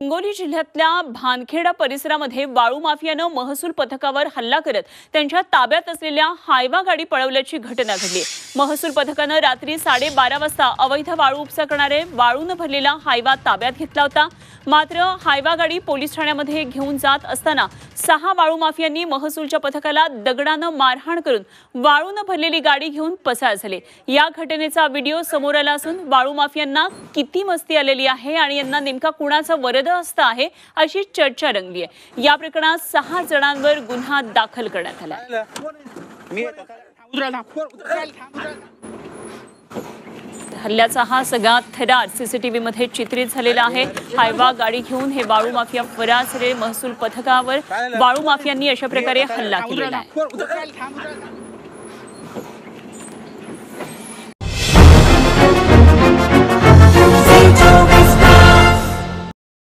हिंगोली जिल्ह्यातल्या भानखेडा परिसरामध्ये वाळू माफियानं महसूल पथकावर हल्ला करत त्यांच्या ताब्यात असलेल्या हायवा गाडी पळवल्याची घटना घडली। महसूल पथकानं रात्री 12:30 वाजता अवैध वाळू उपसा करणारे वाळूने भरलेला हायवा ताब्यात घेतला होता। मात्र हायवा गाडी पोलीस ठाण्यामध्ये घेऊन जात असताना 6 वाळू माफियांनी महसूलच्या पथकाला दगडानं मारहाण करून वाळूने भरलेली गाडी घेऊन पसार झाले। या घटनेचा व्हिडिओ समोर आला असून वाळू माफियांना किती मस्ती आलेली आहे आणि यांना नेमका कुणाचा वरद हस्त आहे अशी चर्चा रंगली आहे। या प्रकरणात 6 जणांवर गुन्हा दाखल करण्यात आला आहे। हल्ल्याचा हा सगळा थरार सीसीटीव्ही मध्ये चित्रित झालेला आहे। हायवा गाडी घेऊन हे वाळू माफिया फरार झाले। महसूल पथकावर वाळू माफियांनी अशा प्रकारे हल्ला केलेला आहे।